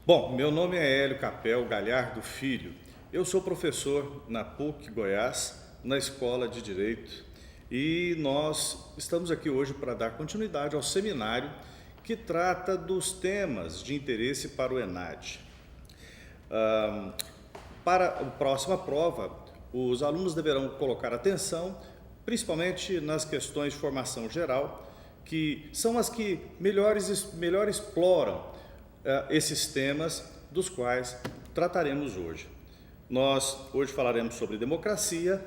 Bom, meu nome é Hélio Capel Galhardo Filho. Eu sou professor na PUC Goiás, na Escola de Direito, e nós estamos aqui hoje para dar continuidade ao seminário que trata dos temas de interesse para o ENAD. Para a próxima prova, os alunos deverão colocar atenção principalmente nas questões de formação geral, que são as que melhor exploram esses temas dos quais trataremos hoje. Nós hoje falaremos sobre democracia,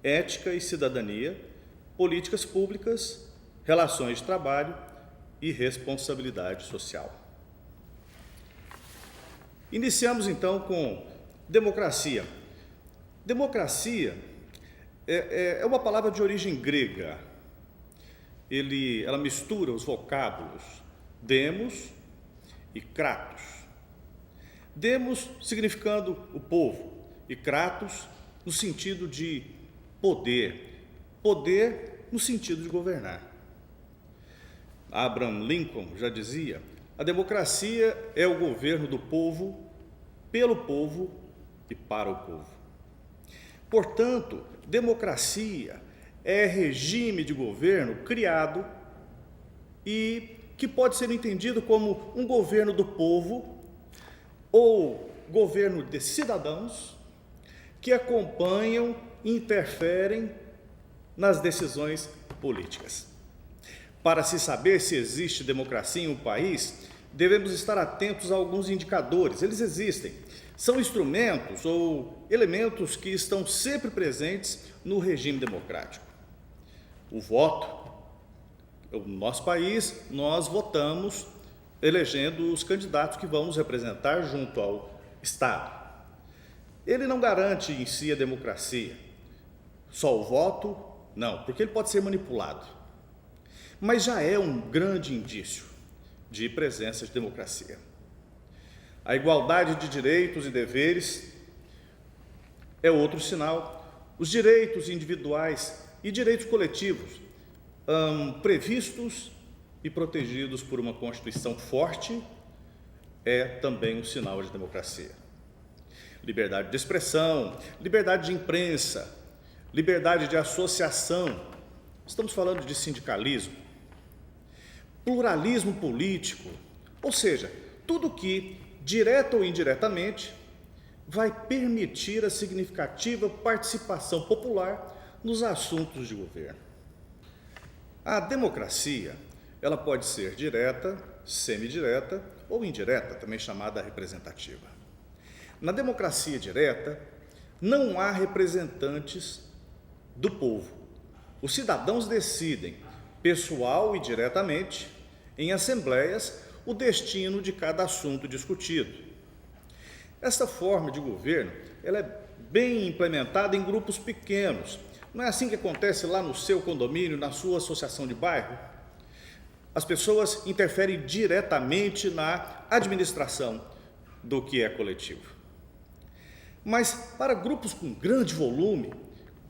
ética e cidadania, políticas públicas, relações de trabalho e responsabilidade social. Iniciamos então com democracia. Democracia é uma palavra de origem grega. Ela mistura os vocábulos demos e kratos. Demos significando o povo e kratos no sentido de poder, poder no sentido de governar. Abraham Lincoln já dizia: a democracia é o governo do povo, pelo povo e para o povo. Portanto, democracia é regime de governo criado e que pode ser entendido como um governo do povo ou governo de cidadãos que acompanham e interferem nas decisões políticas. Para se saber se existe democracia em um país, devemos estar atentos a alguns indicadores. Eles existem. São instrumentos ou elementos que estão sempre presentes no regime democrático. O voto. No nosso país, nós votamos elegendo os candidatos que vão nos representar junto ao Estado. Ele não garante em si a democracia. Só o voto, não, porque ele pode ser manipulado. Mas já é um grande indício de presença de democracia. A igualdade de direitos e deveres é outro sinal. Os direitos individuais e direitos coletivos previstos e protegidos por uma Constituição forte é também um sinal de democracia. Liberdade de expressão, liberdade de imprensa, liberdade de associação, estamos falando de sindicalismo, pluralismo político, ou seja, tudo que, direta ou indiretamente, vai permitir a significativa participação popular nos assuntos de governo. A democracia, ela pode ser direta, semidireta ou indireta, também chamada representativa. Na democracia direta, não há representantes do povo. Os cidadãos decidem, pessoal e diretamente, em assembleias, o destino de cada assunto discutido. Esta forma de governo, ela é bem implementada em grupos pequenos. Não é assim que acontece lá no seu condomínio, na sua associação de bairro? As pessoas interferem diretamente na administração do que é coletivo. Mas para grupos com grande volume,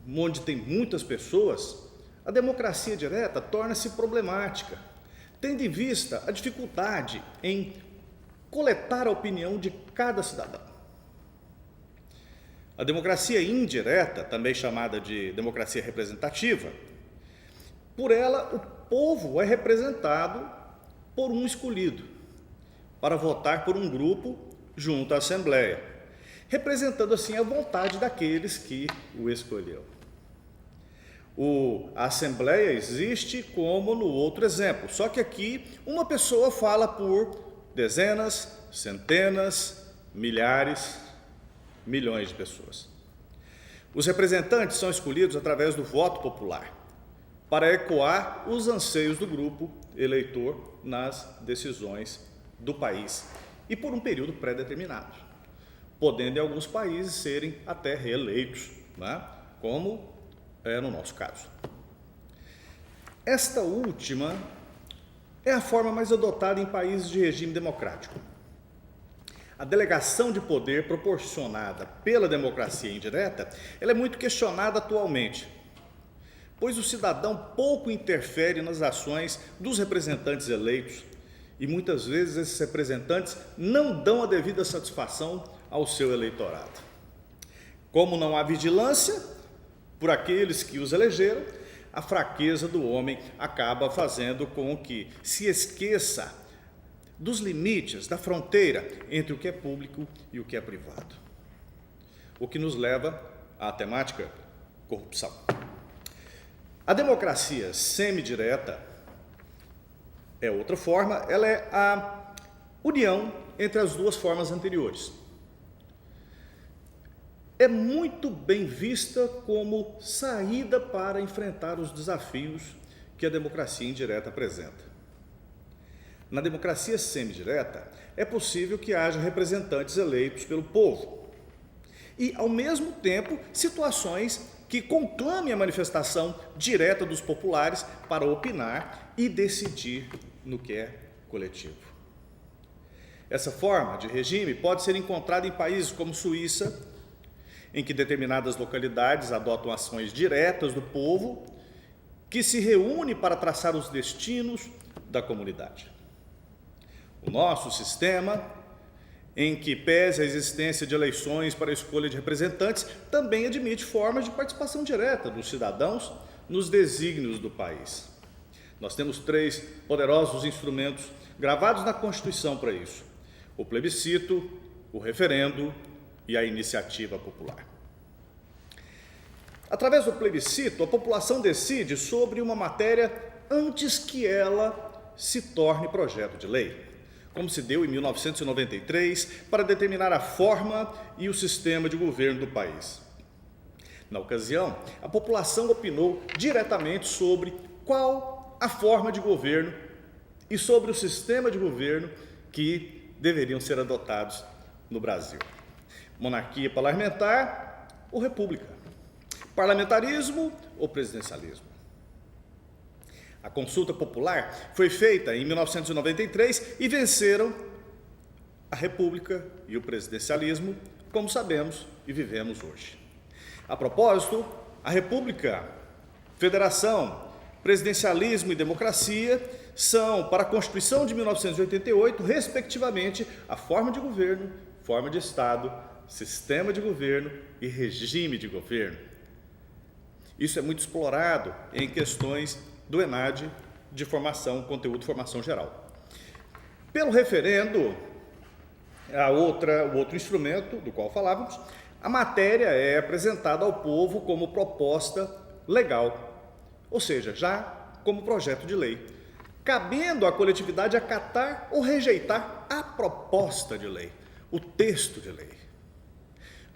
onde tem muitas pessoas, a democracia direta torna-se problemática, tendo em vista a dificuldade em coletar a opinião de cada cidadão. A democracia indireta, também chamada de democracia representativa, por ela o povo é representado por um escolhido, para votar por um grupo junto à Assembleia, representando assim a vontade daqueles que o escolheu. A Assembleia existe como no outro exemplo, só que aqui uma pessoa fala por dezenas, centenas, milhares, milhões de pessoas. Os representantes são escolhidos através do voto popular, para ecoar os anseios do grupo eleitor nas decisões do país e por um período pré-determinado, podendo em alguns países serem até reeleitos, né? Como é no nosso caso. Esta última é a forma mais adotada em países de regime democrático. A delegação de poder proporcionada pela democracia indireta, ela é muito questionada atualmente, pois o cidadão pouco interfere nas ações dos representantes eleitos E muitas vezes esses representantes não dão a devida satisfação ao seu eleitorado. Como não há vigilância por aqueles que os elegeram, a fraqueza do homem acaba fazendo com que se esqueça dos limites, da fronteira entre o que é público e o que é privado. O que nos leva à temática corrupção. A democracia semidireta é outra forma, ela é a união entre as duas formas anteriores. É muito bem vista como saída para enfrentar os desafios que a democracia indireta apresenta. Na democracia semidireta, é possível que haja representantes eleitos pelo povo e, ao mesmo tempo, situações que conclamem a manifestação direta dos populares para opinar e decidir no que é coletivo. Essa forma de regime pode ser encontrada em países como Suíça, em que determinadas localidades adotam ações diretas do povo, que se reúne para traçar os destinos da comunidade. O nosso sistema, em que pese a existência de eleições para a escolha de representantes, também admite formas de participação direta dos cidadãos nos desígnios do país. Nós temos 3 poderosos instrumentos gravados na Constituição para isso: o plebiscito, o referendo e a iniciativa popular. Através do plebiscito, a população decide sobre uma matéria antes que ela se torne projeto de lei, como se deu em 1993 para determinar a forma e o sistema de governo do país. Na ocasião, a população opinou diretamente sobre qual a forma de governo e sobre o sistema de governo que deveriam ser adotados no Brasil: monarquia parlamentar ou república, parlamentarismo ou presidencialismo. A consulta popular foi feita em 1993 e venceram a república e o presidencialismo, como sabemos e vivemos hoje. A propósito, a república, federação, presidencialismo e democracia são, para a Constituição de 1988, respectivamente, a forma de governo, forma de Estado, sistema de governo e regime de governo. Isso é muito explorado em questões do ENAD de formação, conteúdo de formação geral. Pelo referendo, o outro instrumento do qual falávamos, a matéria é apresentada ao povo como proposta legal, ou seja, já como projeto de lei, cabendo à coletividade acatar ou rejeitar a proposta de lei, o texto de lei.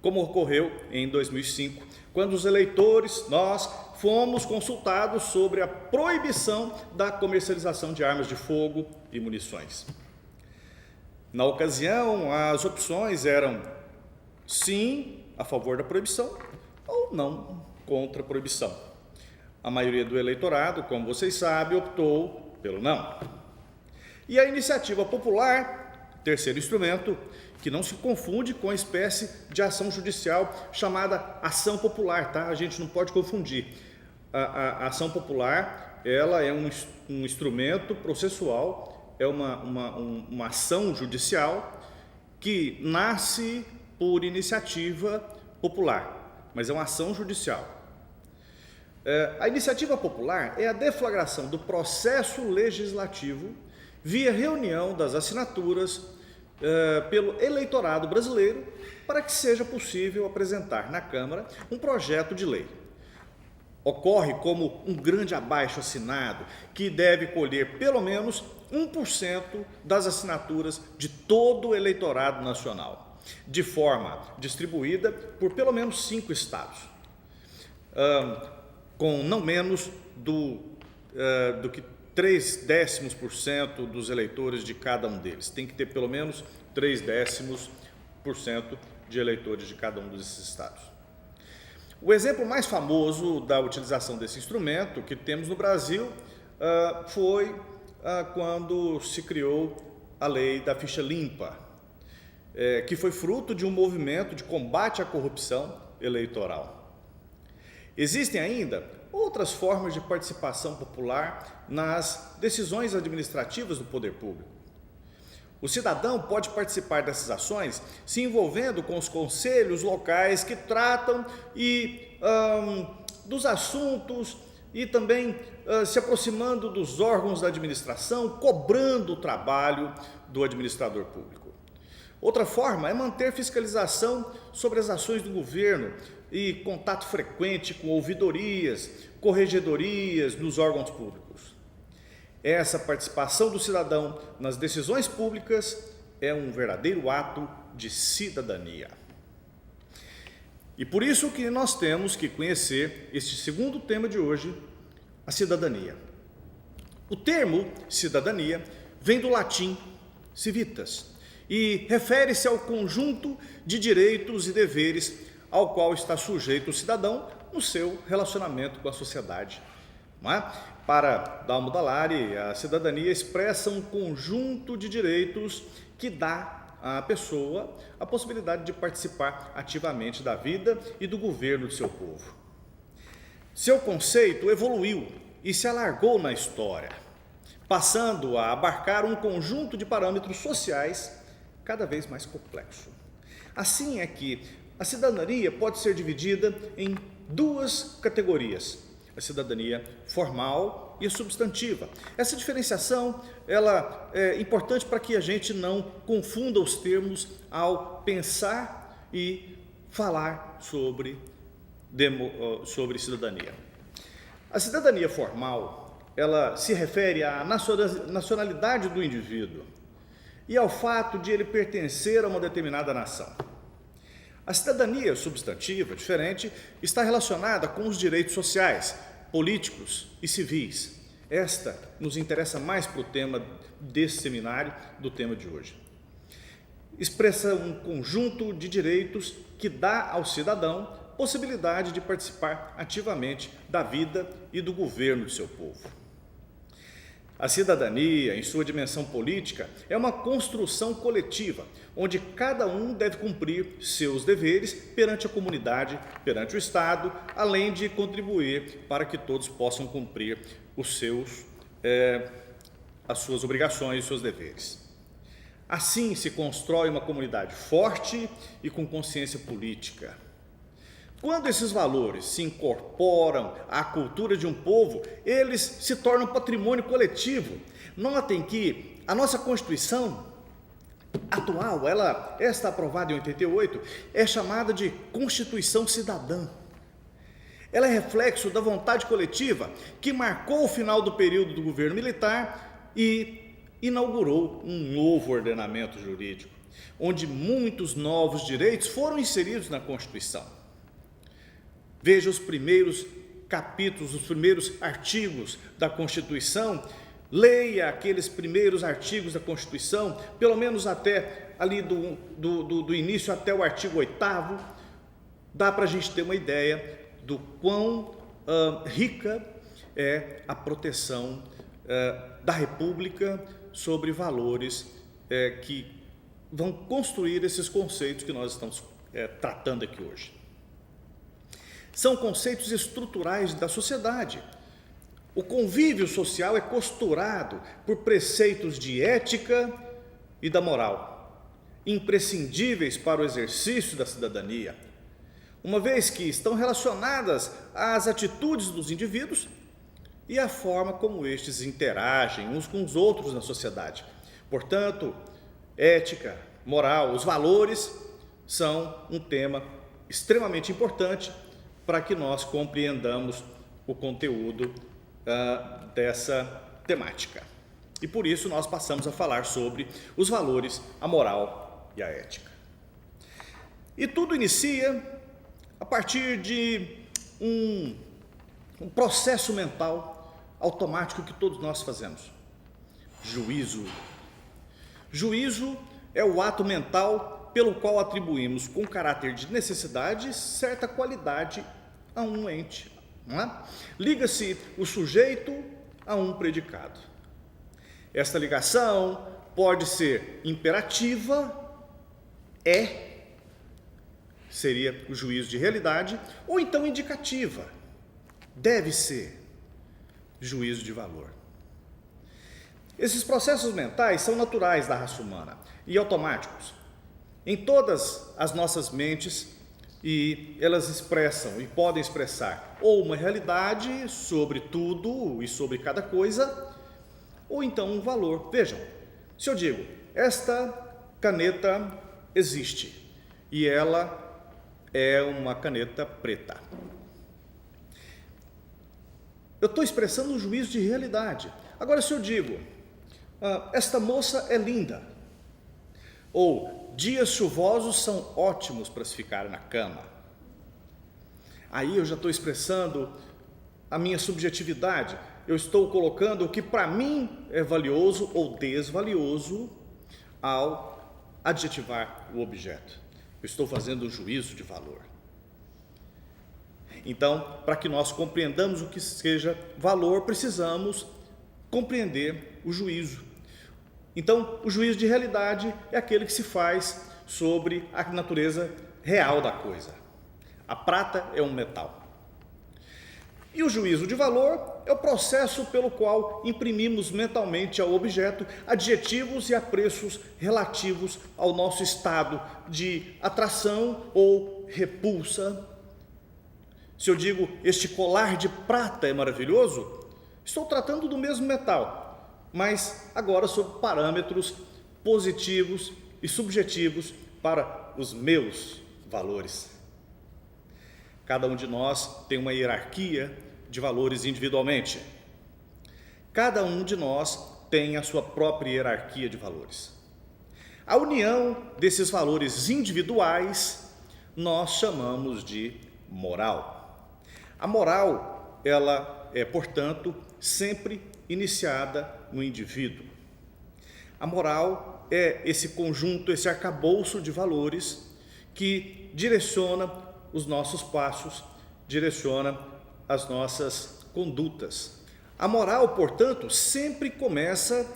Como ocorreu em 2005, quando os eleitores, nós, fomos consultados sobre a proibição da comercialização de armas de fogo e munições. Na ocasião, as opções eram sim, a favor da proibição, ou não, contra a proibição. A maioria do eleitorado, como vocês sabem, optou pelo não. E a iniciativa popular, terceiro instrumento, que não se confunde com a espécie de ação judicial chamada ação popular, tá? A gente não pode confundir. A ação popular, ela é um instrumento processual, é uma ação judicial que nasce por iniciativa popular, mas é uma ação judicial. A iniciativa popular é a deflagração do processo legislativo via reunião das assinaturas pelo eleitorado brasileiro para que seja possível apresentar na Câmara um projeto de lei. Ocorre como um grande abaixo-assinado que deve colher pelo menos 1% das assinaturas de todo o eleitorado nacional, de forma distribuída por pelo menos 5 estados, com não menos do que 0,3% dos eleitores de cada um deles. Tem que ter pelo menos 0,3% de eleitores de cada um desses estados. O exemplo mais famoso da utilização desse instrumento que temos no Brasil foi quando se criou a lei da ficha limpa, que foi fruto de um movimento de combate à corrupção eleitoral. Existem ainda outras formas de participação popular nas decisões administrativas do poder público. O cidadão pode participar dessas ações se envolvendo com os conselhos locais que tratam dos assuntos e também se aproximando dos órgãos da administração, cobrando o trabalho do administrador público. Outra forma é manter fiscalização sobre as ações do governo e contato frequente com ouvidorias, corregedorias nos órgãos públicos. Essa participação do cidadão nas decisões públicas é um verdadeiro ato de cidadania. E por isso que nós temos que conhecer este segundo tema de hoje, a cidadania. O termo cidadania vem do latim civitas e refere-se ao conjunto de direitos e deveres ao qual está sujeito o cidadão no seu relacionamento com a sociedade. Não é? Para Dalmo Dallari, a cidadania expressa um conjunto de direitos que dá à pessoa a possibilidade de participar ativamente da vida e do governo de seu povo. Seu conceito evoluiu e se alargou na história, passando a abarcar um conjunto de parâmetros sociais cada vez mais complexo. Assim é que a cidadania pode ser dividida em duas categorias: a cidadania formal e a substantiva. Essa diferenciação ela é importante para que a gente não confunda os termos ao pensar e falar sobre cidadania. A cidadania formal, ela se refere à nacionalidade do indivíduo e ao fato de ele pertencer a uma determinada nação. A cidadania substantiva, diferente, está relacionada com os direitos sociais, políticos e civis. Esta nos interessa mais para o tema desse seminário, do tema de hoje. Expressa um conjunto de direitos que dá ao cidadão possibilidade de participar ativamente da vida e do governo de seu povo. A cidadania, em sua dimensão política, é uma construção coletiva, onde cada um deve cumprir seus deveres perante a comunidade, perante o Estado, além de contribuir para que todos possam cumprir as suas obrigações e seus deveres. Assim se constrói uma comunidade forte e com consciência política. Quando esses valores se incorporam à cultura de um povo, eles se tornam patrimônio coletivo. Notem que a nossa Constituição atual, esta aprovada em 88, é chamada de Constituição Cidadã. Ela é reflexo da vontade coletiva que marcou o final do período do governo militar e inaugurou um novo ordenamento jurídico, onde muitos novos direitos foram inseridos na Constituição. Veja os primeiros capítulos, os primeiros artigos da Constituição, leia aqueles primeiros artigos da Constituição, pelo menos até ali do início até o artigo 8º, dá para a gente ter uma ideia do quão rica é a proteção da República sobre valores que vão construir esses conceitos que nós estamos tratando aqui hoje. São conceitos estruturais da sociedade. O convívio social é costurado por preceitos de ética e da moral, imprescindíveis para o exercício da cidadania, uma vez que estão relacionadas às atitudes dos indivíduos e à forma como estes interagem uns com os outros na sociedade. Portanto, ética, moral, os valores são um tema extremamente importante para que nós compreendamos o conteúdo dessa temática. E por isso nós passamos a falar sobre os valores, a moral e a ética. E tudo inicia a partir de um processo mental automático que todos nós fazemos. Juízo. Juízo é o ato mental pelo qual atribuímos com caráter de necessidade certa qualidade a um ente, não é? Liga-se o sujeito a um predicado. Esta ligação pode ser imperativa, seria o juízo de realidade, ou então indicativa, deve ser juízo de valor. Esses processos mentais são naturais da raça humana e automáticos em todas as nossas mentes, e elas expressam e podem expressar ou uma realidade sobre tudo e sobre cada coisa, ou então um valor. Vejam, se eu digo, esta caneta existe e ela é uma caneta preta, eu estou expressando um juízo de realidade. Agora, se eu digo, esta moça é linda, ou dias chuvosos são ótimos para se ficar na cama, aí eu já estou expressando a minha subjetividade. Eu estou colocando o que para mim é valioso ou desvalioso ao adjetivar o objeto. Eu estou fazendo um juízo de valor. Então, para que nós compreendamos o que seja valor, precisamos compreender o juízo. Então, o juízo de realidade é aquele que se faz sobre a natureza real da coisa. A prata é um metal. E o juízo de valor é o processo pelo qual imprimimos mentalmente ao objeto adjetivos e apreços relativos ao nosso estado de atração ou repulsa. Se eu digo, este colar de prata é maravilhoso, estou tratando do mesmo metal, mas agora sob parâmetros positivos e subjetivos para os meus valores. Cada um de nós tem uma hierarquia de valores individualmente. Cada um de nós tem a sua própria hierarquia de valores. A união desses valores individuais nós chamamos de moral. A moral, ela é, portanto, sempre iniciada no indivíduo. A moral é esse conjunto, esse arcabouço de valores que direciona os nossos passos, direciona as nossas condutas. A moral, portanto, sempre começa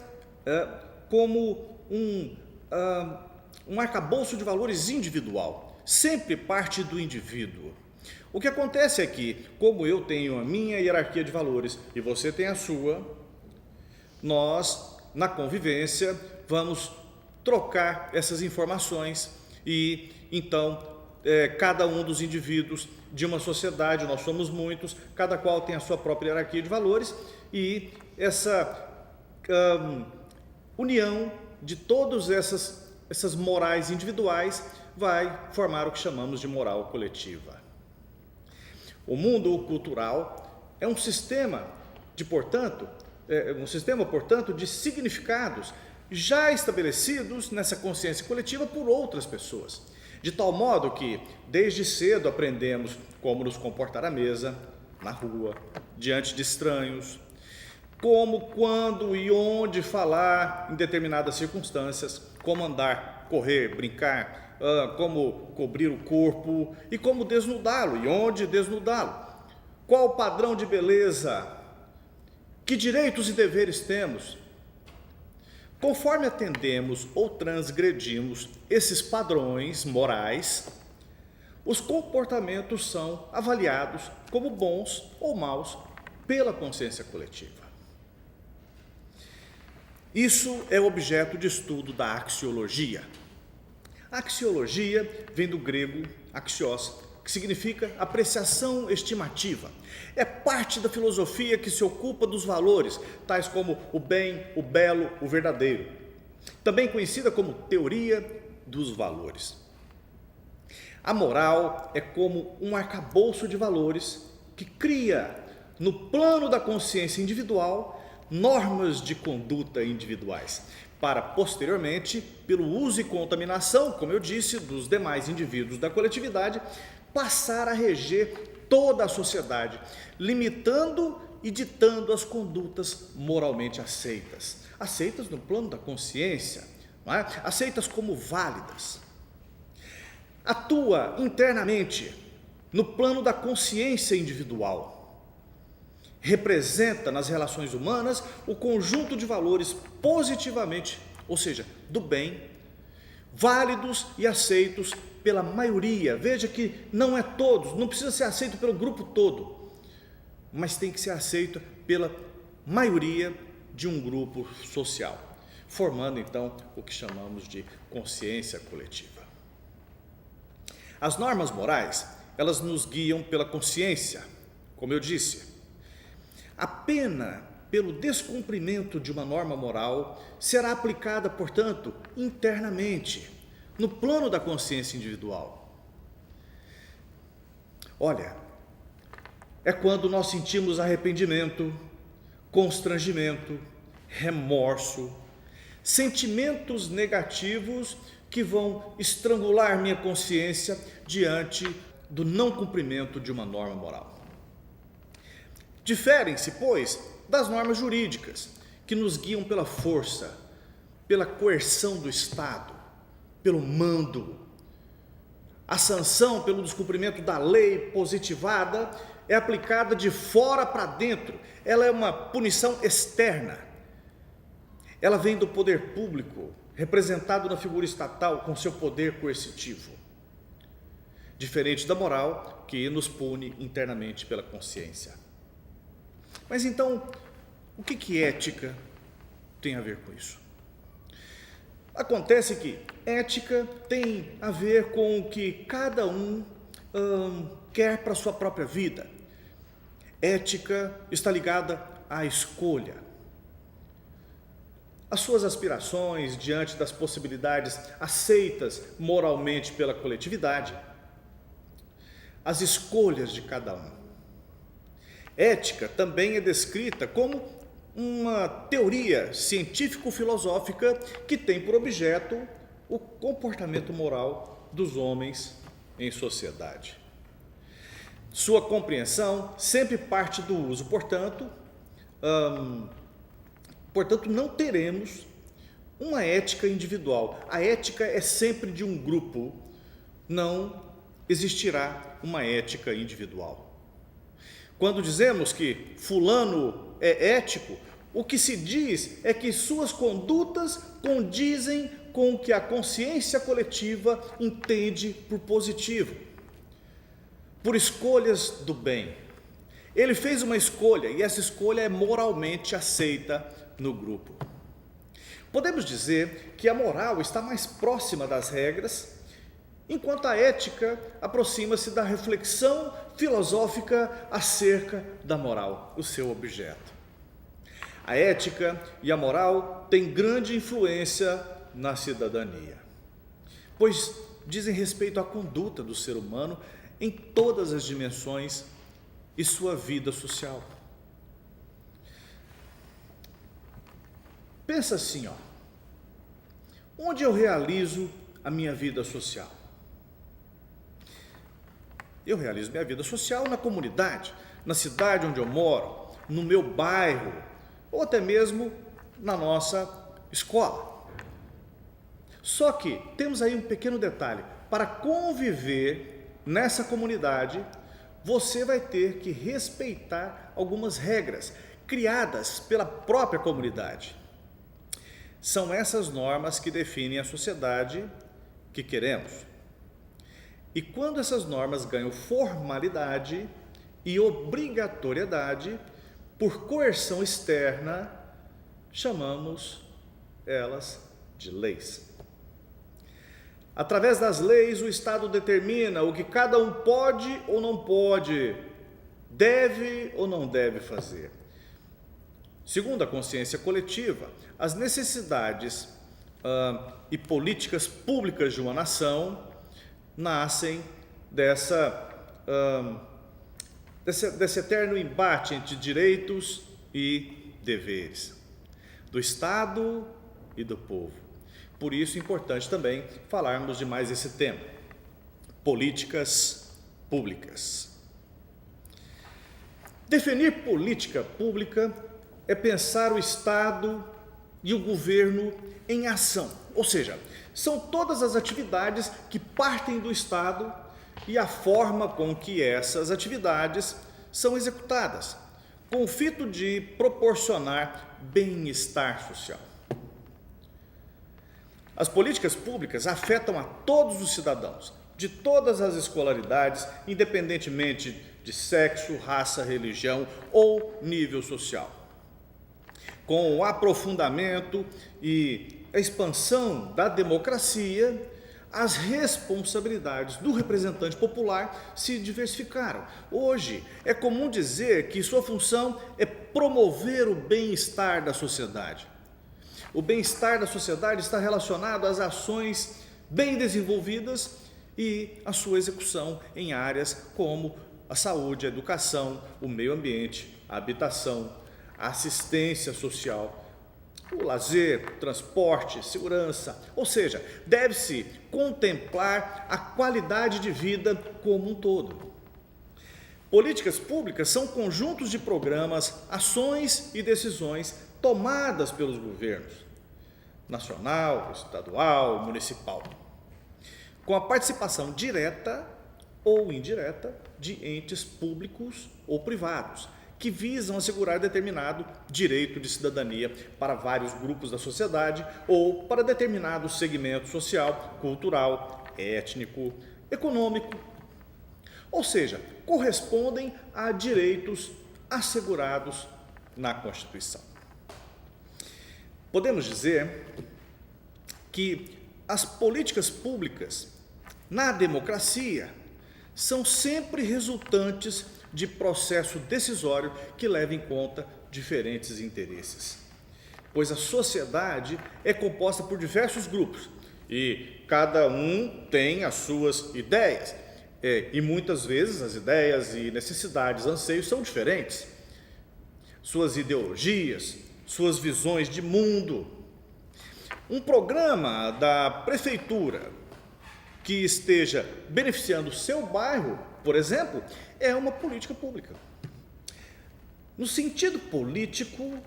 como um arcabouço de valores individual, sempre parte do indivíduo. O que acontece é que, como eu tenho a minha hierarquia de valores e você tem a sua, nós, na convivência, vamos trocar essas informações e, então, cada um dos indivíduos de uma sociedade, nós somos muitos, cada qual tem a sua própria hierarquia de valores, e essa união de todas essas morais individuais vai formar o que chamamos de moral coletiva. O mundo cultural é um sistema, portanto, de significados já estabelecidos nessa consciência coletiva por outras pessoas, de tal modo que, desde cedo, aprendemos como nos comportar à mesa, na rua, diante de estranhos, como, quando e onde falar em determinadas circunstâncias, como andar, correr, brincar, como cobrir o corpo e como desnudá-lo e onde desnudá-lo. Qual o padrão de beleza? Que direitos e deveres temos? Conforme atendemos ou transgredimos esses padrões morais, os comportamentos são avaliados como bons ou maus pela consciência coletiva. Isso é objeto de estudo da axiologia. A axiologia vem do grego axios, que significa apreciação estimativa. É parte da filosofia que se ocupa dos valores, tais como o bem, o belo, o verdadeiro. Também conhecida como teoria dos valores. A moral é como um arcabouço de valores que cria, no plano da consciência individual, normas de conduta individuais, para posteriormente, pelo uso e contaminação, como eu disse, dos demais indivíduos da coletividade, passar a reger toda a sociedade, limitando e ditando as condutas moralmente aceitas no plano da consciência, não é? Aceitas como válidas. Atua internamente no plano da consciência individual. Representa nas relações humanas o conjunto de valores positivamente, ou seja, do bem, válidos e aceitos pela maioria. Veja que não é todos, não precisa ser aceito pelo grupo todo, mas tem que ser aceito pela maioria de um grupo social, formando então o que chamamos de consciência coletiva. As normas morais, elas nos guiam pela consciência, como eu disse. A pena pelo descumprimento de uma norma moral será aplicada, portanto, internamente, no plano da consciência individual. Olha, é quando nós sentimos arrependimento, constrangimento, remorso, sentimentos negativos que vão estrangular minha consciência diante do não cumprimento de uma norma moral. Diferem-se, pois, das normas jurídicas, que nos guiam pela força, pela coerção do Estado, pelo mando. A sanção pelo descumprimento da lei positivada é aplicada de fora para dentro. Ela é uma punição externa. Ela vem do poder público, representado na figura estatal com seu poder coercitivo. Diferente da moral, que nos pune internamente pela consciência. Mas então, o que ética tem a ver com isso? Acontece que ética tem a ver com o que cada um quer para a sua própria vida. Ética está ligada à escolha. As suas aspirações diante das possibilidades aceitas moralmente pela coletividade. As escolhas de cada um. Ética também é descrita como uma teoria científico-filosófica que tem por objeto o comportamento moral dos homens em sociedade. Sua compreensão sempre parte do uso, portanto, não teremos uma ética individual. A ética é sempre de um grupo, não existirá uma ética individual. Quando dizemos que fulano é ético, o que se diz é que suas condutas condizem com o que a consciência coletiva entende por positivo, por escolhas do bem. Ele fez uma escolha e essa escolha é moralmente aceita no grupo. Podemos dizer que a moral está mais próxima das regras, enquanto a ética aproxima-se da reflexão filosófica acerca da moral, o seu objeto. A ética e a moral têm grande influência na cidadania, pois dizem respeito à conduta do ser humano em todas as dimensões e sua vida social. Pensa assim, onde eu realizo a minha vida social? Eu realizo minha vida social na comunidade, na cidade onde eu moro, no meu bairro, ou até mesmo na nossa escola. Só que temos aí um pequeno detalhe: para conviver nessa comunidade, você vai ter que respeitar algumas regras criadas pela própria comunidade. São essas normas que definem a sociedade que queremos. E quando essas normas ganham formalidade e obrigatoriedade por coerção externa, chamamos elas de leis. Através das leis, o Estado determina o que cada um pode ou não pode, deve ou não deve fazer. Segundo a consciência coletiva, as necessidades e políticas públicas de uma nação nascem desse eterno embate entre direitos e deveres, do Estado e do povo. Por isso é importante também falarmos de mais esse tema: políticas públicas. Definir política pública é pensar o Estado e o governo em ação, ou seja, são todas as atividades que partem do Estado e a forma com que essas atividades são executadas, com o fito de proporcionar bem-estar social. As políticas públicas afetam a todos os cidadãos, de todas as escolaridades, independentemente de sexo, raça, religião ou nível social. com o aprofundamento e a expansão da democracia, as responsabilidades do representante popular se diversificaram. Hoje, é comum dizer que sua função é promover o bem-estar da sociedade. O bem-estar da sociedade está relacionado às ações bem desenvolvidas e à sua execução em áreas como a saúde, a educação, o meio ambiente, a habitação, a assistência social, o lazer, o transporte, segurança, ou seja, deve-se contemplar a qualidade de vida como um todo. Políticas públicas são conjuntos de programas, ações e decisões tomadas pelos governos, nacional, estadual, municipal, com a participação direta ou indireta de entes públicos ou privados, que visam assegurar determinado direito de cidadania para vários grupos da sociedade ou para determinado segmento social, cultural, étnico, econômico. Ou seja, correspondem a direitos assegurados na Constituição. Podemos dizer que as políticas públicas na democracia são sempre resultantes de processo decisório que leva em conta diferentes interesses. Pois a sociedade é composta por diversos grupos e cada um tem as suas ideias. E muitas vezes as ideias e necessidades, anseios são diferentes. Suas ideologias, suas visões de mundo. Um programa da prefeitura que esteja beneficiando o seu bairro, por exemplo, é uma política pública. No sentido político,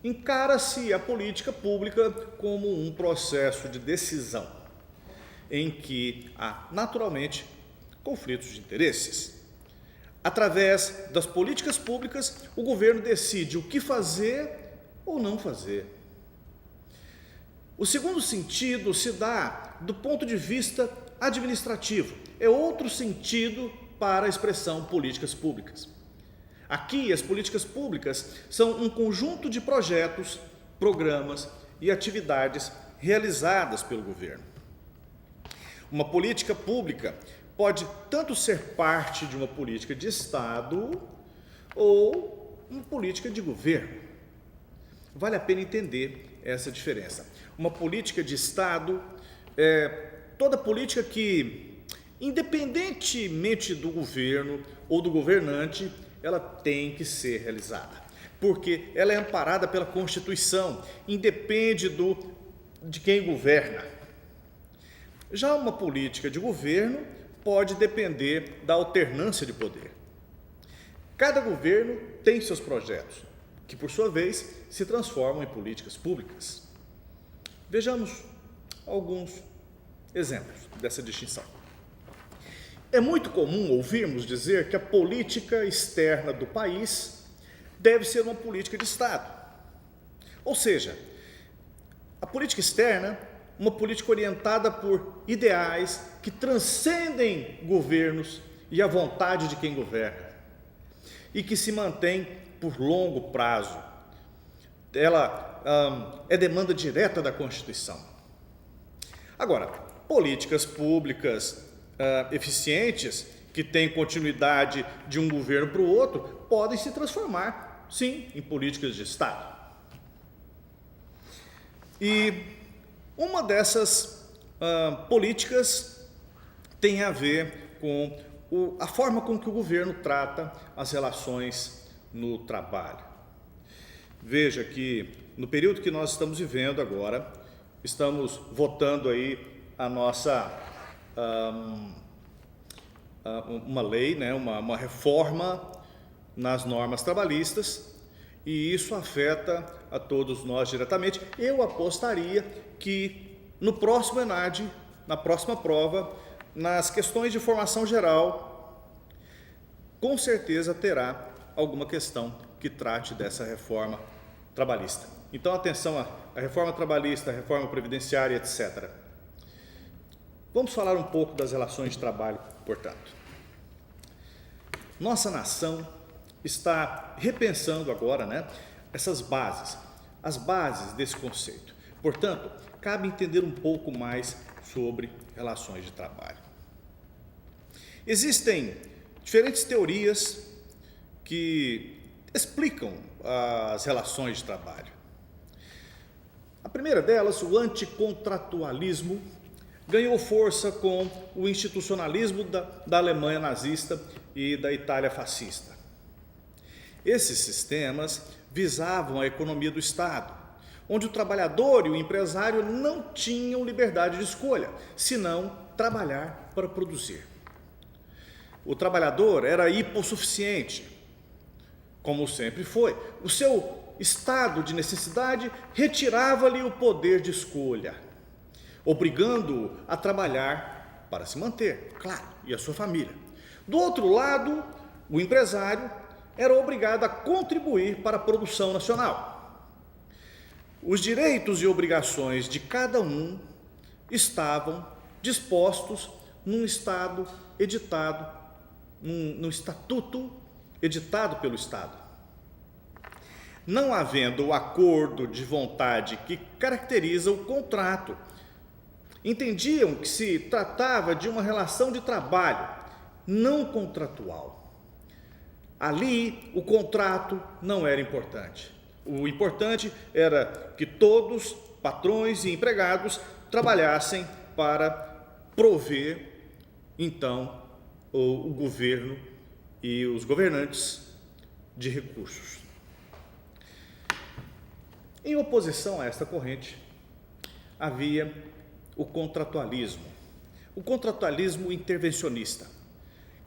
encara-se a política pública como um processo de decisão, em que há, naturalmente, conflitos de interesses. Através das políticas públicas, o governo decide o que fazer ou não fazer. O segundo sentido se dá do ponto de vista administrativo. É outro sentido para a expressão políticas públicas. Aqui, as políticas públicas são um conjunto de projetos, programas e atividades realizadas pelo governo. Uma política pública pode tanto ser parte de uma política de Estado ou uma política de governo. Vale a pena entender essa diferença. Uma política de Estado é toda política que, independentemente do governo ou do governante, ela tem que ser realizada, porque ela é amparada pela Constituição, independe de quem governa. Já uma política de governo pode depender da alternância de poder. Cada governo tem seus projetos, que por sua vez se transformam em políticas públicas. Vejamos alguns exemplos dessa distinção. É muito comum ouvirmos dizer que a política externa do país deve ser uma política de Estado. Ou seja, a política externa, uma política orientada por ideais que transcendem governos e a vontade de quem governa, e que se mantém por longo prazo. Ela é demanda direta da Constituição. Agora, políticas públicas eficientes, que têm continuidade de um governo para o outro, podem se transformar, sim, em políticas de Estado. E uma dessas políticas tem a ver com a forma com que o governo trata as relações no trabalho. Veja que no período que nós estamos vivendo agora, estamos votando aí a nossa uma lei, né, uma reforma nas normas trabalhistas, e isso afeta a todos nós diretamente. Eu apostaria que no próximo ENAD, na próxima prova, nas questões de formação geral, com certeza terá alguma questão que trate dessa reforma trabalhista. Então, atenção à reforma trabalhista, à reforma previdenciária, etc. Vamos falar um pouco das relações de trabalho, portanto. Nossa nação está repensando agora, essas bases, as bases desse conceito. Portanto, cabe entender um pouco mais sobre relações de trabalho. Existem diferentes teorias que explicam as relações de trabalho. A primeira delas, o anticontratualismo, ganhou força com o institucionalismo da Alemanha nazista e da Itália fascista. Esses sistemas visavam a economia do Estado, onde o trabalhador e o empresário não tinham liberdade de escolha, senão trabalhar para produzir. O trabalhador era hipossuficiente, como sempre foi. O seu estado de necessidade retirava-lhe o poder de escolha, obrigando-o a trabalhar para se manter, claro, e a sua família. Do outro lado, o empresário era obrigado a contribuir para a produção nacional. Os direitos e obrigações de cada um estavam dispostos num estatuto editado pelo Estado. Não havendo o acordo de vontade que caracteriza o contrato, entendiam que se tratava de uma relação de trabalho não contratual. Ali, o contrato não era importante. O importante era que todos, patrões e empregados, trabalhassem para prover, então, o governo e os governantes de recursos. Em oposição a esta corrente, havia o contratualismo intervencionista,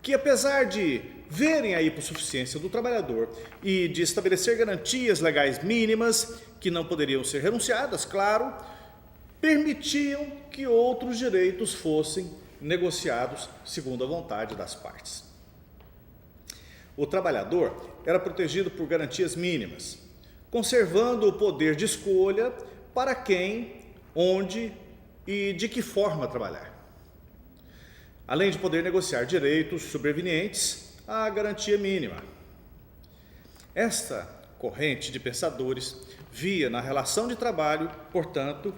que apesar de verem a hipossuficiência do trabalhador e de estabelecer garantias legais mínimas, que não poderiam ser renunciadas, claro, permitiam que outros direitos fossem negociados segundo a vontade das partes. O trabalhador era protegido por garantias mínimas, conservando o poder de escolha para quem, onde e de que forma trabalhar. Além de poder negociar direitos sobrevenientes à garantia mínima. Esta corrente de pensadores via na relação de trabalho, portanto,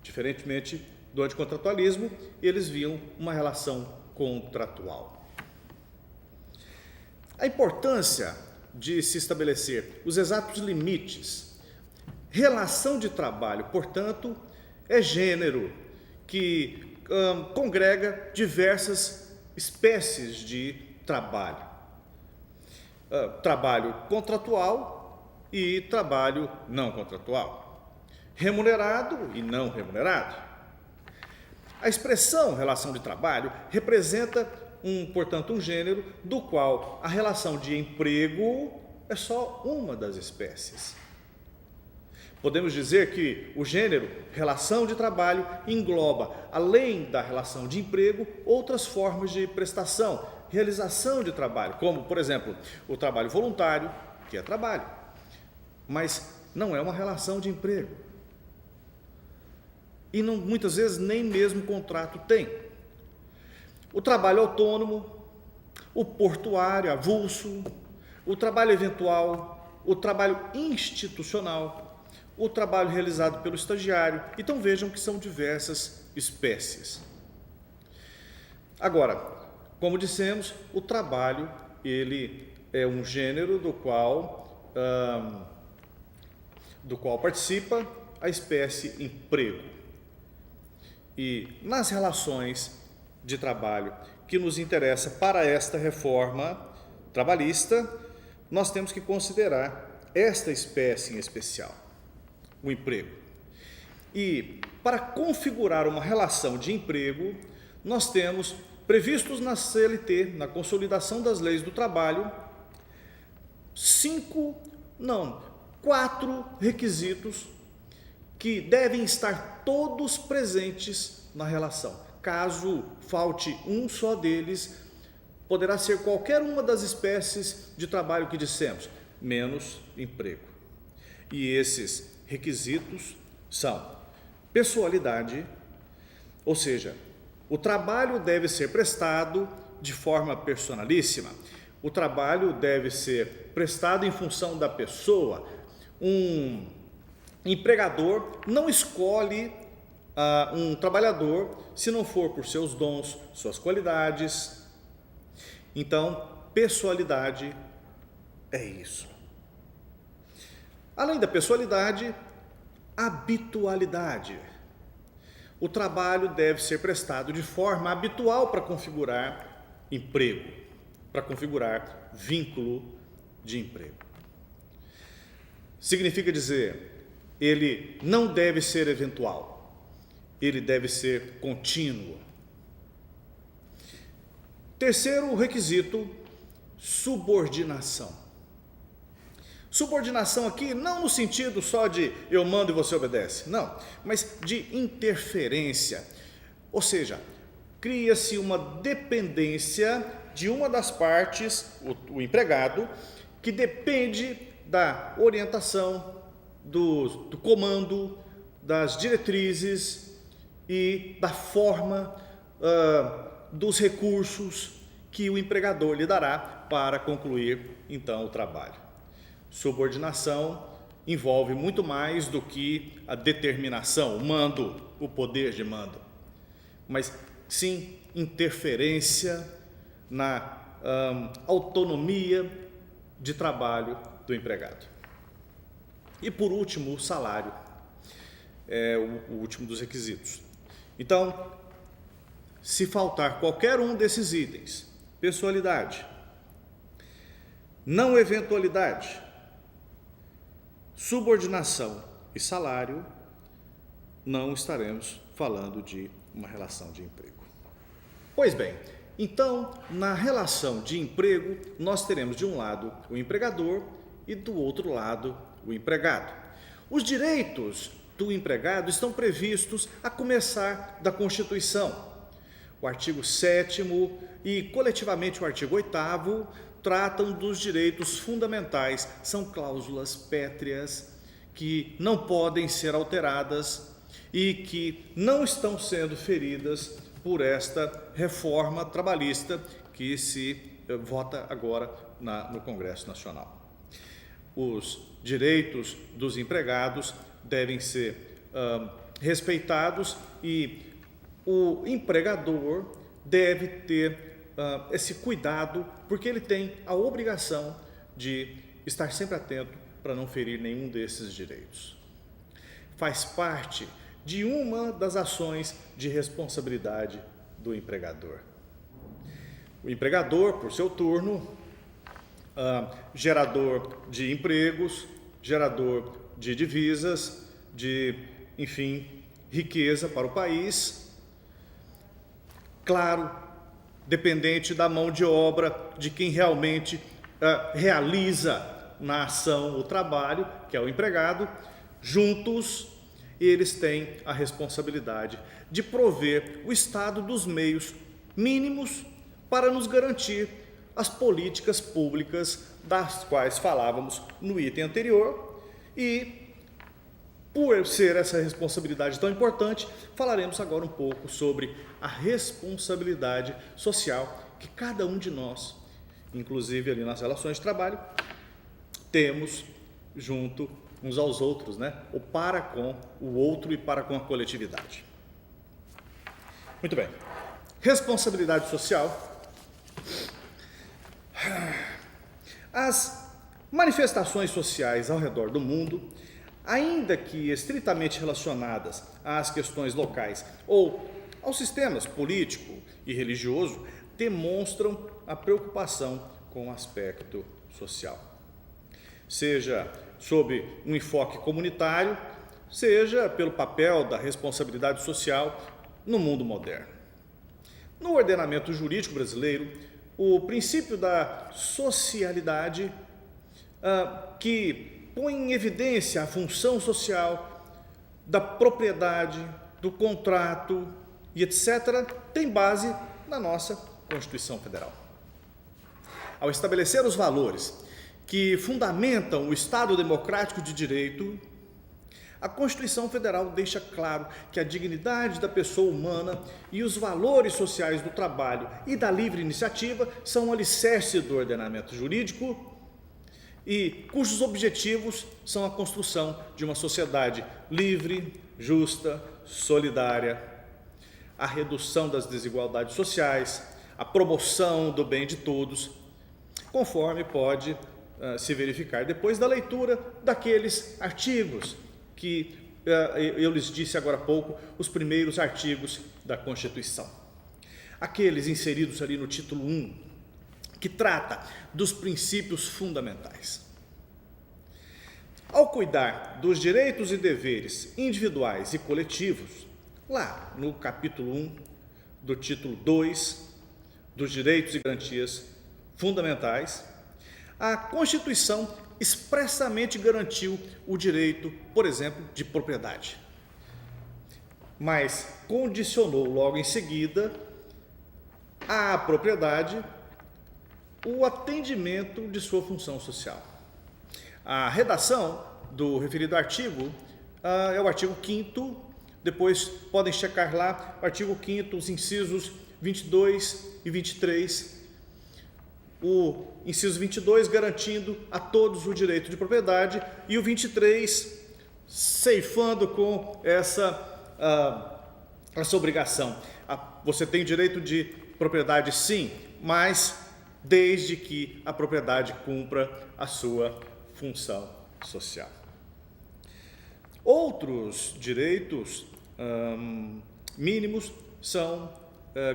diferentemente do anticontratualismo, eles viam uma relação contratual. A importância de se estabelecer os exatos limites. Relação de trabalho, portanto, é gênero que congrega diversas espécies de trabalho. Trabalho contratual e trabalho não contratual. Remunerado e não remunerado. A expressão relação de trabalho representa portanto, um gênero do qual a relação de emprego é só uma das espécies. Podemos dizer que o gênero relação de trabalho engloba, além da relação de emprego, outras formas de prestação, realização de trabalho, como, por exemplo, o trabalho voluntário, que é trabalho, mas não é uma relação de emprego. E muitas vezes nem mesmo contrato tem. O trabalho autônomo, o portuário, avulso, o trabalho eventual, o trabalho institucional, o trabalho realizado pelo estagiário. Então vejam que são diversas espécies. Agora, como dissemos, o trabalho ele é um gênero do qual participa a espécie emprego. E nas relações de trabalho que nos interessa para esta reforma trabalhista, nós temos que considerar esta espécie em especial, o emprego. E para configurar uma relação de emprego, nós temos previstos na CLT, na Consolidação das Leis do Trabalho, 4 requisitos que devem estar todos presentes na relação. Caso falte um só deles, poderá ser qualquer uma das espécies de trabalho que dissemos, menos emprego. E esses requisitos são pessoalidade, ou seja, o trabalho deve ser prestado de forma personalíssima. O trabalho deve ser prestado em função da pessoa. Um empregador não escolhe um trabalhador se não for por seus dons, suas qualidades. Então, pessoalidade é isso. Além da pessoalidade, habitualidade. O trabalho deve ser prestado de forma habitual para configurar emprego, para configurar vínculo de emprego. Significa dizer, ele não deve ser eventual, ele deve ser contínuo. Terceiro requisito, subordinação. Subordinação aqui não no sentido só de eu mando e você obedece, não, mas de interferência. Ou seja, cria-se uma dependência de uma das partes, o empregado, que depende da orientação, do comando, das diretrizes e da forma dos recursos que o empregador lhe dará para concluir então o trabalho. Subordinação envolve muito mais do que a determinação, o mando, o poder de mando, mas sim interferência na autonomia de trabalho do empregado. E por último, o salário é o último dos requisitos. Então, se faltar qualquer um desses itens, pessoalidade, não eventualidade, subordinação e salário, não estaremos falando de uma relação de emprego. Pois bem, então, na relação de emprego, nós teremos de um lado o empregador e do outro lado o empregado. Os direitos do empregado estão previstos a começar da Constituição. O artigo 7º e coletivamente o artigo 8º tratam dos direitos fundamentais, são cláusulas pétreas que não podem ser alteradas e que não estão sendo feridas por esta reforma trabalhista que se vota agora no Congresso Nacional. Os direitos dos empregados devem ser respeitados e o empregador deve ter esse cuidado, porque ele tem a obrigação de estar sempre atento para não ferir nenhum desses direitos. Faz parte de uma das ações de responsabilidade do empregador. O empregador, por seu turno, gerador de empregos, gerador de divisas, enfim, riqueza para o país. Claro, dependente da mão de obra de quem realmente realiza na ação o trabalho, que é o empregado. Juntos, eles têm a responsabilidade de prover o Estado dos meios mínimos para nos garantir as políticas públicas das quais falávamos no item anterior. E, por ser essa responsabilidade tão importante, falaremos agora um pouco sobre a responsabilidade social que cada um de nós, inclusive ali nas relações de trabalho, temos junto uns aos outros, né? Ou para com o outro e para com a coletividade. Muito bem. Responsabilidade social. As manifestações sociais ao redor do mundo, ainda que estritamente relacionadas às questões locais ou aos sistemas político e religioso, demonstram a preocupação com o aspecto social. Seja sob um enfoque comunitário, seja pelo papel da responsabilidade social no mundo moderno. No ordenamento jurídico brasileiro, o princípio da socialidade, que põe em evidência a função social da propriedade, do contrato e etc., tem base na nossa Constituição Federal. Ao estabelecer os valores que fundamentam o Estado democrático de direito, a Constituição Federal deixa claro que a dignidade da pessoa humana e os valores sociais do trabalho e da livre iniciativa são o alicerce do ordenamento jurídico e cujos objetivos são a construção de uma sociedade livre, justa, solidária, a redução das desigualdades sociais, a promoção do bem de todos, conforme pode se verificar depois da leitura daqueles artigos que eu lhes disse agora há pouco, os primeiros artigos da Constituição. Aqueles inseridos ali no título 1, que trata dos princípios fundamentais. Ao cuidar dos direitos e deveres individuais e coletivos, lá no capítulo 1 do título 2 dos direitos e garantias fundamentais, a Constituição expressamente garantiu o direito, por exemplo, de propriedade, mas condicionou logo em seguida à propriedade o atendimento de sua função social. A redação do referido artigo é o artigo 5º, depois podem checar lá o artigo 5º, os incisos 22 e 23, o inciso 22 garantindo a todos o direito de propriedade e o 23 ceifando com essa obrigação. Você tem direito de propriedade sim, mas desde que a propriedade cumpra a sua função social. Outros direitos mínimos são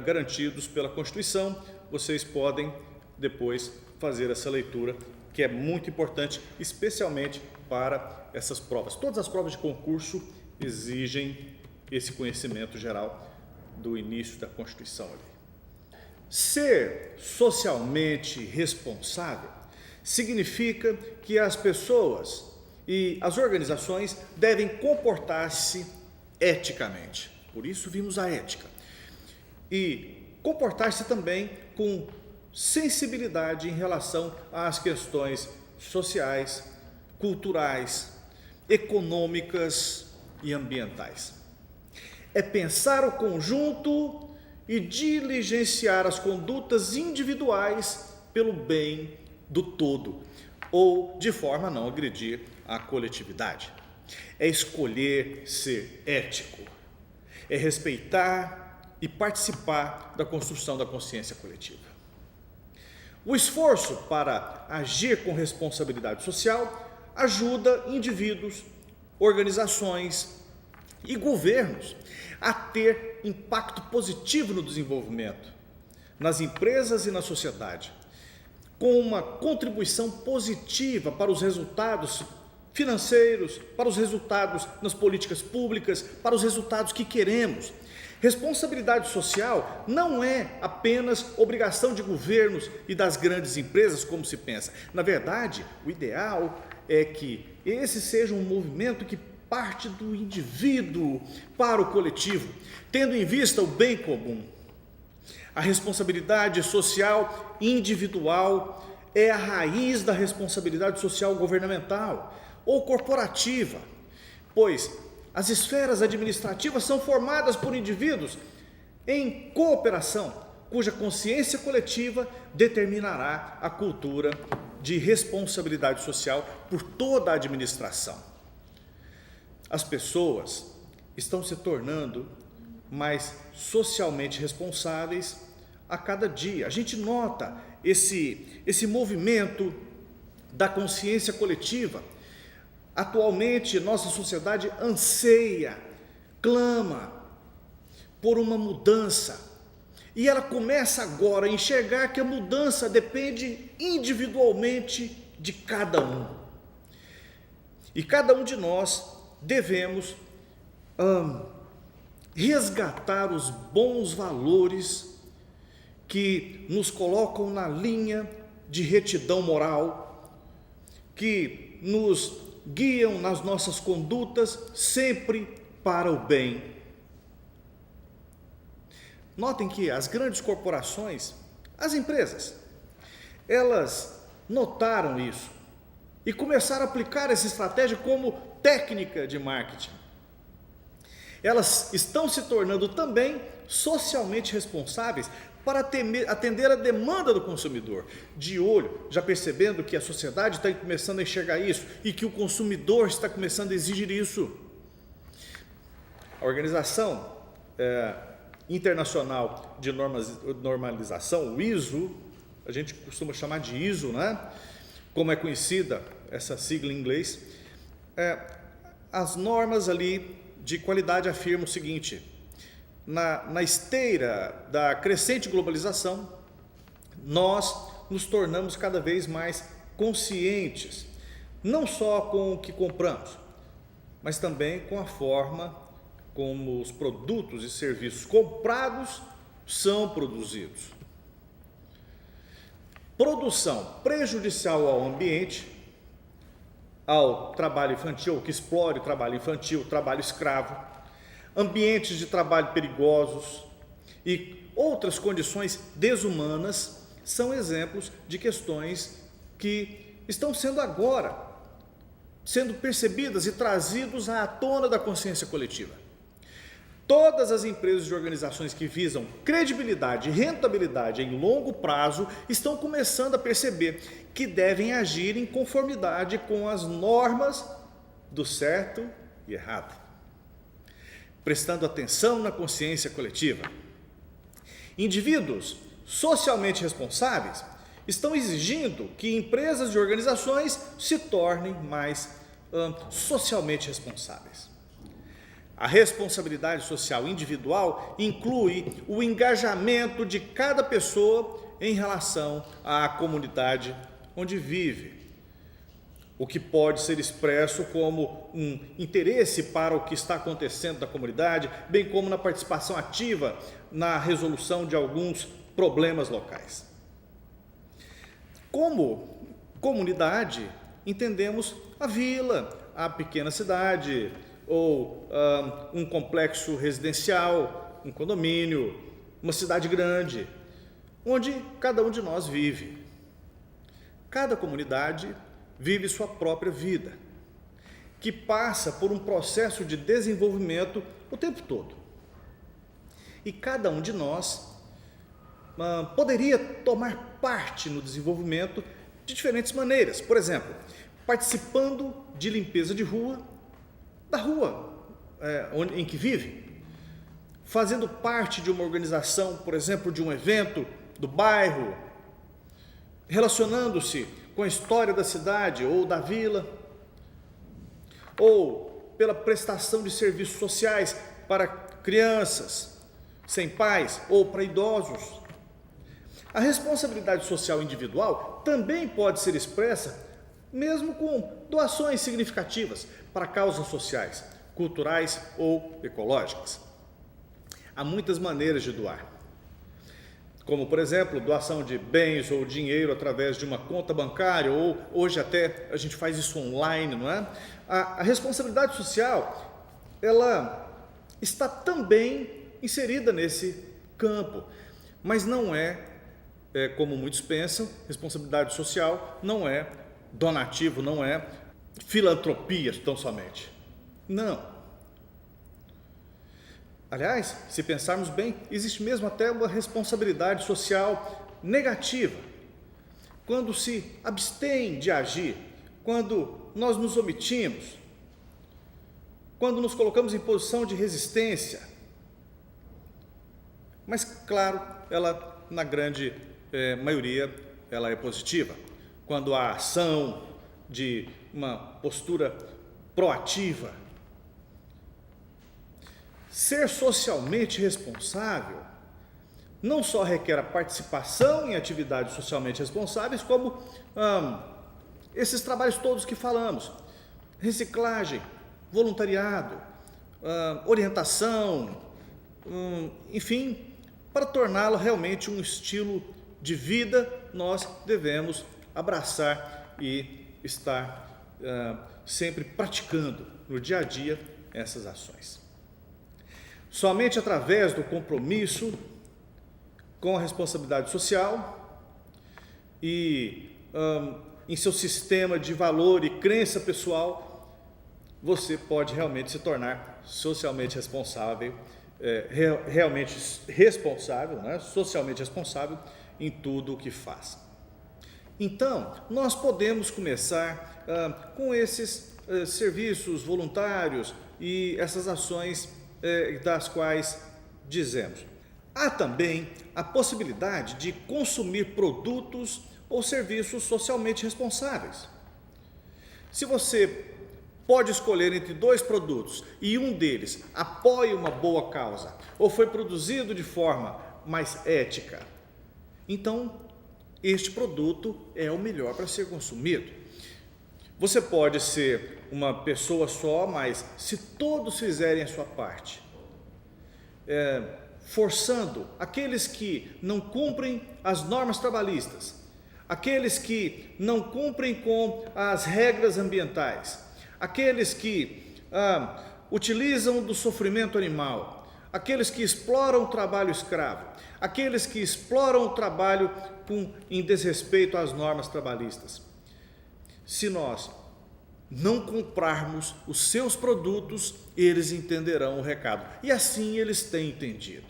garantidos pela Constituição. Vocês podem depois fazer essa leitura, que é muito importante, especialmente para essas provas. Todas as provas de concurso exigem esse conhecimento geral do início da Constituição ali. Ser socialmente responsável significa que as pessoas e as organizações devem comportar-se eticamente. Por isso vimos a ética. E comportar-se também com sensibilidade em relação às questões sociais, culturais, econômicas e ambientais. É pensar o conjunto e diligenciar as condutas individuais pelo bem do todo, ou de forma a não agredir a coletividade. É escolher ser ético, é respeitar e participar da construção da consciência coletiva. O esforço para agir com responsabilidade social ajuda indivíduos, organizações e governos a ter impacto positivo no desenvolvimento, nas empresas e na sociedade, com uma contribuição positiva para os resultados financeiros, para os resultados nas políticas públicas, para os resultados que queremos. Responsabilidade social não é apenas obrigação de governos e das grandes empresas, como se pensa. Na verdade, o ideal é que esse seja um movimento que parte do indivíduo para o coletivo, tendo em vista o bem comum. A responsabilidade social individual é a raiz da responsabilidade social governamental ou corporativa, pois as esferas administrativas são formadas por indivíduos em cooperação, cuja consciência coletiva determinará a cultura de responsabilidade social por toda a administração. As pessoas estão se tornando mais socialmente responsáveis a cada dia. A gente nota esse movimento da consciência coletiva. Atualmente, nossa sociedade anseia, clama por uma mudança. E ela começa agora a enxergar que a mudança depende individualmente de cada um. E cada um de nós devemos resgatar os bons valores que nos colocam na linha de retidão moral, que nos guiam nas nossas condutas sempre para o bem. Notem que as grandes corporações, as empresas, elas notaram isso e começaram a aplicar essa estratégia como técnica de marketing. Elas estão se tornando também socialmente responsáveis para atender a demanda do consumidor, de olho, já percebendo que a sociedade está começando a enxergar isso e que o consumidor está começando a exigir isso. A Organização Internacional de Normalização, o ISO, a gente costuma chamar de ISO, né? Como é conhecida essa sigla em inglês, as normas ali de qualidade afirmam o seguinte: na esteira da crescente globalização, nós nos tornamos cada vez mais conscientes, não só com o que compramos, mas também com a forma como os produtos e serviços comprados são produzidos. Produção prejudicial ao ambiente, ao trabalho infantil, que explore o trabalho infantil, trabalho escravo, ambientes de trabalho perigosos e outras condições desumanas são exemplos de questões que estão sendo agora percebidas e trazidos à tona da consciência coletiva. Todas as empresas e organizações que visam credibilidade e rentabilidade em longo prazo estão começando a perceber que devem agir em conformidade com as normas do certo e errado, prestando atenção na consciência coletiva. Indivíduos socialmente responsáveis estão exigindo que empresas e organizações se tornem mais socialmente responsáveis. A responsabilidade social individual inclui o engajamento de cada pessoa em relação à comunidade onde vive, o que pode ser expresso como um interesse para o que está acontecendo na comunidade, bem como na participação ativa na resolução de alguns problemas locais. Como comunidade, entendemos a vila, a pequena cidade, ou um complexo residencial, um condomínio, uma cidade grande, onde cada um de nós vive. Cada comunidade vive sua própria vida, que passa por um processo de desenvolvimento o tempo todo. E cada um de nós poderia tomar parte no desenvolvimento de diferentes maneiras. Por exemplo, participando de limpeza de rua, da rua em que vive, fazendo parte de uma organização, por exemplo, de um evento do bairro, relacionando-se com a história da cidade ou da vila, ou pela prestação de serviços sociais para crianças sem pais ou para idosos. A responsabilidade social individual também pode ser expressa mesmo com doações significativas para causas sociais, culturais ou ecológicas. Há muitas maneiras de doar, como, por exemplo, doação de bens ou dinheiro através de uma conta bancária, ou hoje até a gente faz isso online, não é? A responsabilidade social, ela está também inserida nesse campo, mas não como muitos pensam, responsabilidade social não é donativo, não é filantropia tão somente. Não. Aliás, se pensarmos bem, existe mesmo até uma responsabilidade social negativa, quando se abstém de agir, quando nós nos omitimos, quando nos colocamos em posição de resistência. Mas, claro, ela, na grande maioria, ela é positiva. Quando há ação de uma postura proativa. Ser socialmente responsável não só requer a participação em atividades socialmente responsáveis, como esses trabalhos todos que falamos: reciclagem, voluntariado, orientação, enfim, para torná-lo realmente um estilo de vida, nós devemos abraçar e estar sempre praticando no dia a dia essas ações. Somente através do compromisso com a responsabilidade social e em seu sistema de valor e crença pessoal, você pode realmente se tornar socialmente responsável realmente responsável, né, socialmente responsável em tudo o que faz. Então, nós podemos começar com esses serviços voluntários e essas ações das quais dizemos. Há também a possibilidade de consumir produtos ou serviços socialmente responsáveis. Se você pode escolher entre 2 produtos e um deles apoia uma boa causa ou foi produzido de forma mais ética, então este produto é o melhor para ser consumido. Você pode ser uma pessoa só, mas se todos fizerem a sua parte, forçando aqueles que não cumprem as normas trabalhistas, aqueles que não cumprem com as regras ambientais, aqueles que utilizam do sofrimento animal, aqueles que exploram o trabalho escravo, aqueles que exploram o trabalho em desrespeito às normas trabalhistas. Se nós não comprarmos os seus produtos, eles entenderão o recado. E assim eles têm entendido.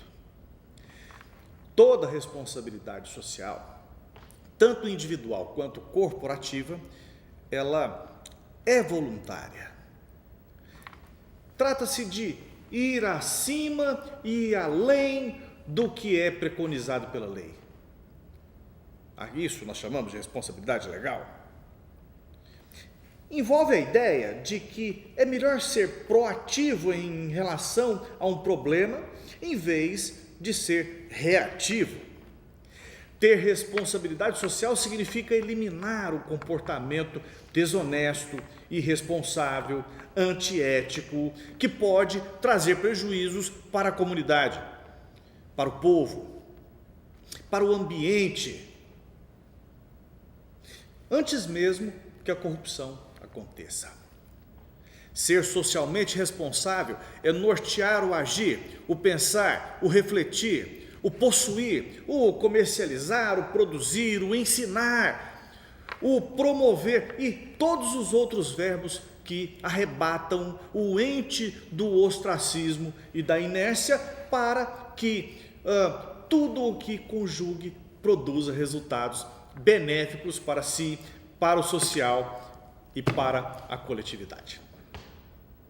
Toda responsabilidade social, tanto individual quanto corporativa, ela é voluntária. Trata-se de ir acima e além do que é preconizado pela lei. Isso nós chamamos de responsabilidade legal. Envolve a ideia de que é melhor ser proativo em relação a um problema em vez de ser reativo. Ter responsabilidade social significa eliminar o comportamento desonesto, irresponsável, antiético, que pode trazer prejuízos para a comunidade, para o povo, para o ambiente, antes mesmo que a corrupção aconteça. Ser socialmente responsável é nortear o agir, o pensar, o refletir, o possuir, o comercializar, o produzir, o ensinar, o promover e todos os outros verbos que arrebatam o ente do ostracismo e da inércia para que tudo o que conjugue produza resultados benéficos para si, para o social e para a coletividade.